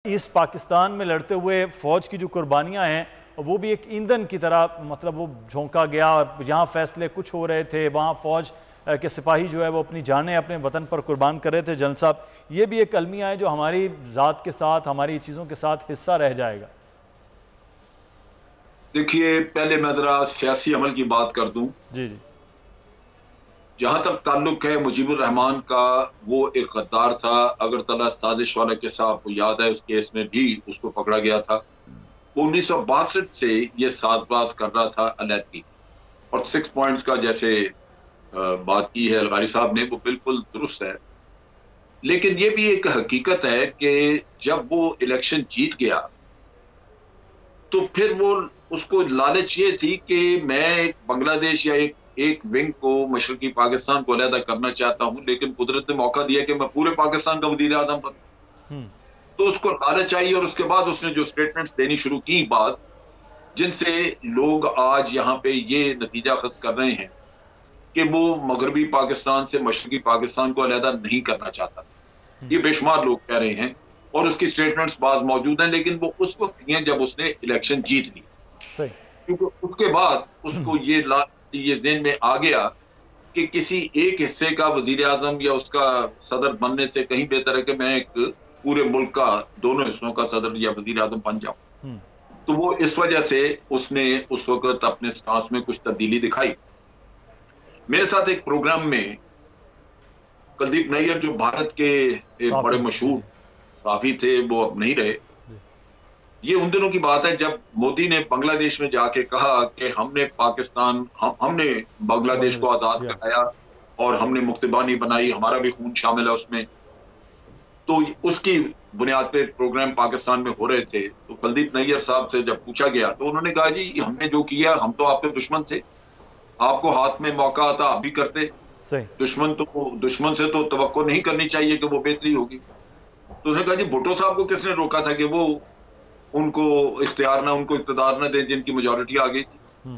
East Pakistan में लड़ते हुए फ़ौज की जो कुर्बानियां हैं वो भी एक ईंधन की तरह मतलब वो झोंका गया। यहाँ फैसले कुछ हो रहे थे, वहाँ फ़ौज के सिपाही जो है वो अपनी जानें अपने वतन पर कुर्बान कर रहे थे। जनरल साहब, ये भी एक अलमिया है जो हमारी ज़ात के साथ, हमारी चीज़ों के साथ हिस्सा रह जाएगा। देखिए, पहले मैं ज़रा सियासी अमल की बात कर दूं। जी जी। जहां तक ताल्लुक है मुजीबुर रहमान का, वो एक गद्दार था। अगरतला साजिश वाला किस्सा आपको याद है, उस केस में भी उसको पकड़ा गया था। वो 1962 से ये साजबाज कर रहा था अलैदगी। और 6 पॉइंट्स का जैसे बात की है अलगारी साहब ने, वो बिल्कुल दुरुस्त है। लेकिन ये भी एक हकीकत है कि जब वो इलेक्शन जीत गया तो फिर वो, उसको लालच ये थी कि मैं एक बांग्लादेश या एक विंग को, मशरकी पाकिस्तान को अलहदा करना चाहता हूं, लेकिन कुदरत ने मौका दिया कि मैं पूरे पाकिस्तान का वजीर आजम बनूं। तो उसको लालच आई और उसके बाद उसने जो स्टेटमेंट्स देनी शुरू की बात, जिनसे लोग आज यहाँ पे ये नतीजा खस कर रहे हैं कि वो मगरबी पाकिस्तान से मशरकी पाकिस्तान को अलहदा नहीं करना चाहता। ये बेशुमार लोग कह रहे हैं और उसकी स्टेटमेंट्स बाद मौजूद हैं, लेकिन वो उस वक्त की हैं जब उसने इलेक्शन जीत ली। सही। क्योंकि उसके बाद उसको ये ज़हन में आ गया कि किसी एक हिस्से का वजीर आजम या उसका सदर बनने से कहीं बेहतर है कि मैं एक पूरे मुल्क का, दोनों हिस्सों का सदर या वजीर आजम बन जाऊं। तो वो इस वजह से उसने उस वक्त अपने स्टांस में कुछ तब्दीली दिखाई। मेरे साथ एक प्रोग्राम में कुलदीप नैयर, जो भारत के एक बड़े मशहूर साफी थे, वो अब नहीं रहे। ये उन दिनों की बात है जब मोदी ने बांग्लादेश में जाके कहा कि हमने हमने बांग्लादेश को आजाद कराया और हमने मुक्तबानी बनाई, हमारा भी खून शामिल है उसमें। तो उसकी बुनियाद पे प्रोग्राम पाकिस्तान में हो रहे थे। तो कुलदीप नैयर साहब से जब पूछा गया तो उन्होंने कहा, जी हमने जो किया, हम तो आपके दुश्मन थे, आपको हाथ में मौका आता आप भी करते। दुश्मन से तो तवक्को नहीं करनी चाहिए कि वो बेहतरी होगी। तो उसने कहा, जी भुट्टो साहब को किसने रोका था कि वो उनको इख्तियार ना दें जिनकी मेजॉरिटी आ गई थी।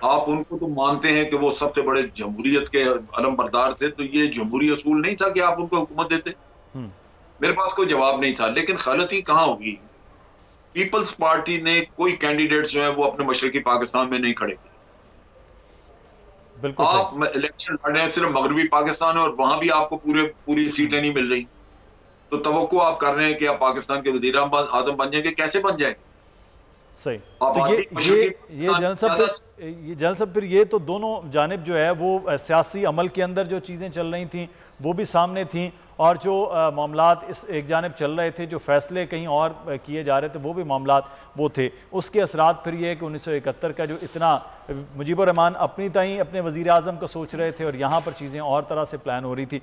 आप उनको तो मानते हैं कि वो सबसे बड़े जमहूरियत के अलम बरदार थे, तो ये जमहूरी असूल नहीं था कि आप उनको हुकूमत देते। मेरे पास कोई जवाब नहीं था, लेकिन गलती कहां होगी? पीपल्स पार्टी ने कोई कैंडिडेट जो है वो अपने मशरकी पाकिस्तान में नहीं खड़े किए। बिल्कुल आप इलेक्शन लड़ रहे हैं सिर्फ मगरबी पाकिस्तान है और वहां भी आपको पूरी सीटें नहीं मिल रही। तो तवक्को आप कर रहे हैं कि आप पाकिस्तान के वजीर आजम बन जाएंगे, कैसे बन जाएंगे? सही। तो ये जनरल साहब फिर ये तो दोनों जानिब जो है वो सियासी अमल के अंदर जो चीज़ें चल रही थी वो भी सामने थी, और जो मामलात इस एक जानिब चल रहे थे, जो फैसले कहीं और किए जा रहे थे, वो भी मामलात वो थे। उसके असरात फिर ये कि 1971 का जो इतना मुजीबुर रहमान अपनी ताईं अपने वज़ीर आज़म का सोच रहे थे और यहाँ पर चीज़ें और तरह से प्लान हो रही थी।